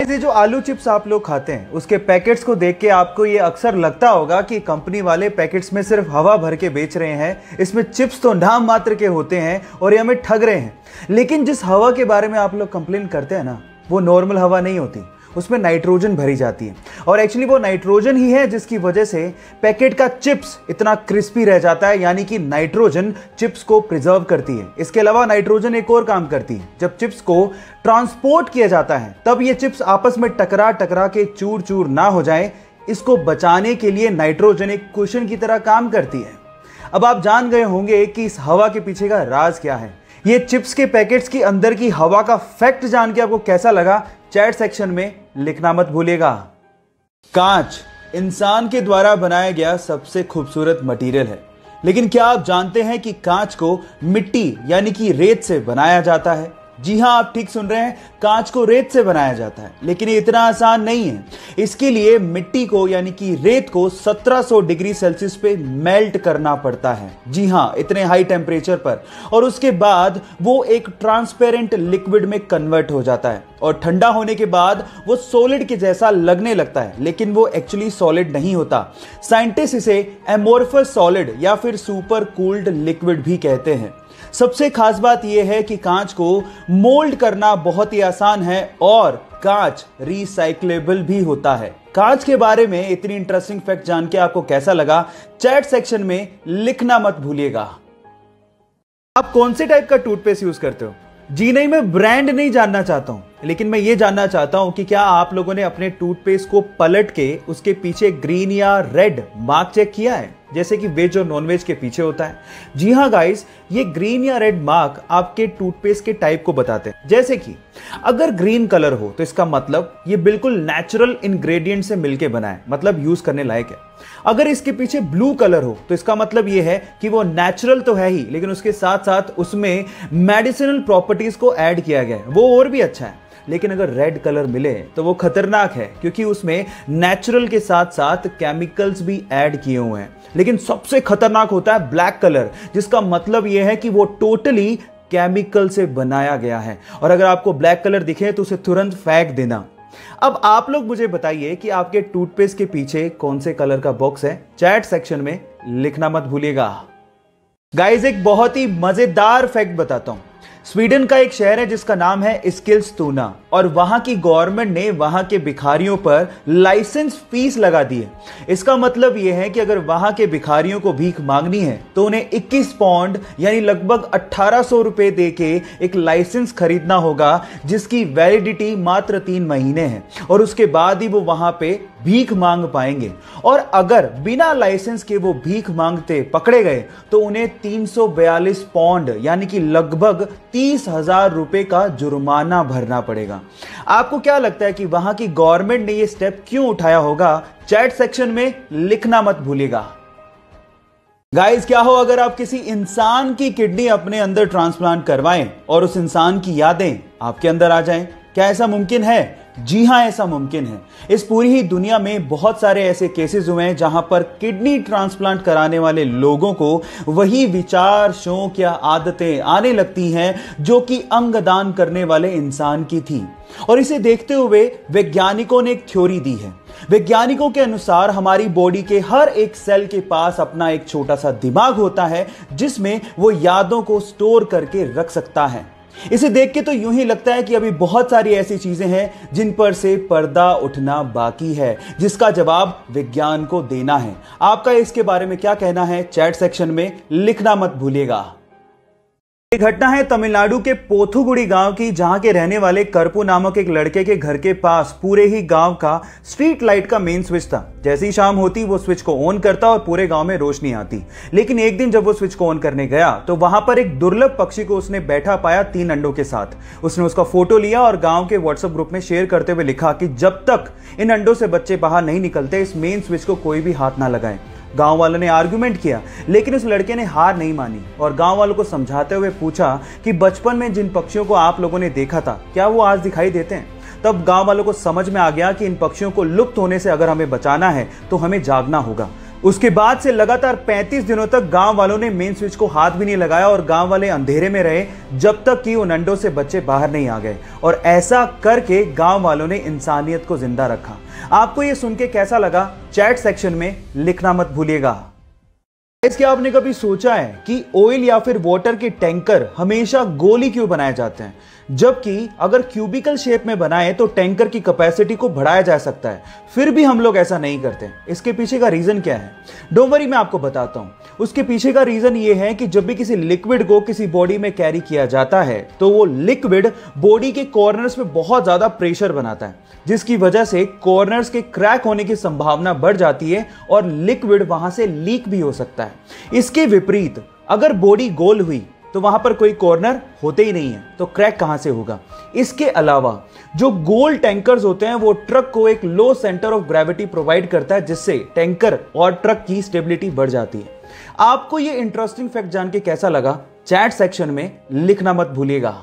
ये जो आलू चिप्स आप लोग खाते हैं उसके पैकेट्स को देख के आपको ये अक्सर लगता होगा कि कंपनी वाले पैकेट्स में सिर्फ हवा भर के बेच रहे हैं, इसमें चिप्स तो नाम मात्र के होते हैं और ये हमें ठग रहे हैं। लेकिन जिस हवा के बारे में आप लोग कंप्लेन करते हैं ना, वो नॉर्मल हवा नहीं होती, उसमें नाइट्रोजन भरी जाती है। और एक्चुअली वो नाइट्रोजन ही है जिसकी वजह से पैकेट का चिप्स इतना क्रिस्पी रह जाता है, यानी कि नाइट्रोजन चिप्स को प्रिजर्व करती है। इसके अलावा नाइट्रोजन एक और काम करती है, जब चिप्स को ट्रांसपोर्ट किया जाता है तब ये चिप्स आपस में टकरा टकरा के चूर चूर ना हो जाए, इसको बचाने के लिए नाइट्रोजन एक कुशन की तरह काम करती है। अब आप जान गए होंगे कि इस हवा के पीछे का राज क्या है। ये चिप्स के पैकेट्स के अंदर की हवा का फैक्ट जान के आपको कैसा लगा, चैट सेक्शन में लिखना मत भूलिएगा। कांच इंसान के द्वारा बनाया गया सबसे खूबसूरत मटेरियल है, लेकिन क्या आप जानते हैं कि कांच को मिट्टी यानी कि रेत से बनाया जाता है? जी हां, आप ठीक सुन रहे हैं, कांच को रेत से बनाया जाता है। लेकिन ये इतना आसान नहीं है। इसके लिए मिट्टी को यानी कि रेत को 1700 डिग्री सेल्सियस पे मेल्ट करना पड़ता है। जी हां, इतने हाई टेम्परेचर पर। और उसके बाद वो एक ट्रांसपेरेंट लिक्विड में कन्वर्ट हो जाता है और ठंडा होने के बाद वो सॉलिड के जैसा लगने लगता है, लेकिन वो एक्चुअली सॉलिड नहीं होता। साइंटिस्ट इसे एमोर्फस सॉलिड या फिर सुपर कूल्ड लिक्विड भी कहते हैं। सबसे खास बात यह है कि कांच को मोल्ड करना बहुत ही आसान है और कांच रिसाइक्लेबल भी होता है। कांच के बारे में इतनी इंटरेस्टिंग फैक्ट जान के आपको कैसा लगा, चैट सेक्शन में लिखना मत भूलिएगा। आप कौन से टाइप का टूथपेस्ट यूज करते हो? जी नहीं, मैं ब्रांड नहीं जानना चाहता हूं, लेकिन मैं ये जानना चाहता हूं कि क्या आप लोगों ने अपने टूथपेस्ट को पलट के उसके पीछे ग्रीन या रेड मार्क चेक किया है, जैसे कि वेज और नॉन वेज के पीछे होता है? जी हां गाइस, ये ग्रीन या रेड मार्क आपके टूथपेस्ट के टाइप को बताते हैं। जैसे कि अगर ग्रीन कलर हो तो इसका मतलब ये बिल्कुल नेचुरल इंग्रेडिएंट से मिलके बना है, मतलब यूज करने लायक है। अगर इसके पीछे ब्लू कलर हो तो इसका मतलब ये है कि वो नेचुरल तो है ही, लेकिन उसके साथ साथ उसमें मेडिसिनल प्रॉपर्टीज को ऐड किया गया है, वो और भी अच्छा है। लेकिन अगर रेड कलर मिले तो वो खतरनाक है, क्योंकि उसमें नेचुरल के साथ साथ केमिकल्स भी ऐड किए हुए हैं। लेकिन सबसे खतरनाक होता है ब्लैक कलर, जिसका मतलब यह है कि वो टोटली केमिकल से बनाया गया है। और अगर आपको ब्लैक कलर दिखे तो उसे तुरंत फेंक देना। अब आप लोग मुझे बताइए कि आपके टूथपेस्ट के पीछे कौन से कलर का बॉक्स है? चैट सेक्शन में लिखना मत भूलिएगा। गाइस, एक बहुत ही मजेदार फैक्ट बताता हूं। स्वीडन का एक शहर है जिसका नाम है एस्किलस्तुना, और वहां की गवर्नमेंट ने वहां के भिखारियों पर लाइसेंस फीस लगा दी है। इसका मतलब यह है कि अगर वहां के भिखारियों को भीख मांगनी है तो उन्हें 21 पाउंड यानी लगभग 1800 रुपए देके एक लाइसेंस खरीदना होगा, जिसकी वैलिडिटी मात्र 3 महीने है, और उसके बाद ही वो वहां पे भीख मांग पाएंगे। और अगर बिना लाइसेंस के वो भीख मांगते पकड़े गए तो उन्हें 342 पाउंड यानी कि लगभग 30,000 रुपए का जुर्माना भरना पड़ेगा। आपको क्या लगता है कि वहां की गवर्नमेंट ने ये स्टेप क्यों उठाया होगा? चैट सेक्शन में लिखना मत भूलिएगा। गाइस, क्या हो अगर आप किसी इंसान की किडनी अपने अंदर ट्रांसप्लांट करवाएं और उस इंसान की यादें आपके अंदर आ जाएं? क्या ऐसा मुमकिन है? जी हां, ऐसा मुमकिन है। इस पूरी ही दुनिया में बहुत सारे ऐसे केसेस हुए हैं जहां पर किडनी ट्रांसप्लांट कराने वाले लोगों को वही विचार, शौक या आदतें आने लगती हैं जो कि अंगदान करने वाले इंसान की थी। और इसे देखते हुए वैज्ञानिकों ने एक थ्योरी दी है। वैज्ञानिकों के अनुसार हमारी बॉडी के हर एक सेल के पास अपना एक छोटा सा दिमाग होता है, जिसमें वो यादों को स्टोर करके रख सकता है। इसे देख के तो यूं ही लगता है कि अभी बहुत सारी ऐसी चीजें हैं जिन पर से पर्दा उठना बाकी है, जिसका जवाब विज्ञान को देना है। आपका इसके बारे में क्या कहना है? चैट सेक्शन में लिखना मत भूलिएगा। एक घटना है तमिलनाडु के पोथुगुड़ी गांव की, जहां के रहने वाले करपू नामक एक लड़के के घर के पास पूरे ही गांव का स्ट्रीट लाइट का मेन स्विच था। जैसे ही शाम होती वो स्विच को ऑन करता और पूरे गांव में रोशनी आती। लेकिन एक दिन जब वो स्विच को ऑन करने गया तो वहां पर एक दुर्लभ पक्षी को उसने बैठा पाया 3 अंडों के साथ। उसने उसका फोटो लिया और गांव के व्हाट्सएप ग्रुप में शेयर करते हुए लिखा कि जब तक इन अंडों से बच्चे बाहर नहीं निकलते इस मेन स्विच को कोई भी हाथ ना लगाए। गांव वालों ने आर्गुमेंट किया, लेकिन उस लड़के ने हार नहीं मानी और गांव वालों को समझाते हुए पूछा कि बचपन में जिन पक्षियों को आप लोगों ने देखा था क्या वो आज दिखाई देते हैं? तब गांव वालों को समझ में आ गया कि इन पक्षियों को लुप्त होने से अगर हमें बचाना है तो हमें जागना होगा। उसके बाद से लगातार 35 दिनों तक गांव वालों ने मेन स्विच को हाथ भी नहीं लगाया और गांव वाले अंधेरे में रहे जब तक कि उन अंडों से बच्चे बाहर नहीं आ गए। और ऐसा करके गांव वालों ने इंसानियत को जिंदा रखा। आपको यह सुन के कैसा लगा, चैट सेक्शन में लिखना मत भूलिएगा। क्या आपने कभी सोचा है कि ऑयल या फिर वाटर के टैंकर हमेशा गोली क्यों बनाए जाते हैं, जबकि अगर क्यूबिकल शेप में बनाए तो टैंकर की कैपेसिटी को बढ़ाया जा सकता है, फिर भी हम लोग ऐसा नहीं करते। इसके पीछे का रीजन क्या है? डोंट वरी, मैं आपको बताता हूं। उसके पीछे का रीजन ये है कि जब भी किसी लिक्विड को किसी बॉडी में कैरी किया जाता है तो वो लिक्विड बॉडी के कॉर्नर्स में बहुत ज्यादा प्रेशर बनाता है, जिसकी वजह से कॉर्नर्स के क्रैक होने की संभावना बढ़ जाती है और लिक्विड वहां से लीक भी हो सकता है। इसके विपरीत अगर बॉडी गोल हुई तो वहां पर कोई कॉर्नर होते ही नहीं है, तो क्रैक कहां से होगा? इसके अलावा जो गोल टैंकर्स होते हैं वो ट्रक को एक लो सेंटर ऑफ ग्रेविटी प्रोवाइड करता है, जिससे टैंकर और ट्रक की स्टेबिलिटी बढ़ जाती है। आपको ये इंटरेस्टिंग फैक्ट जान के कैसा लगा, चैट सेक्शन में लिखना मत भूलिएगा।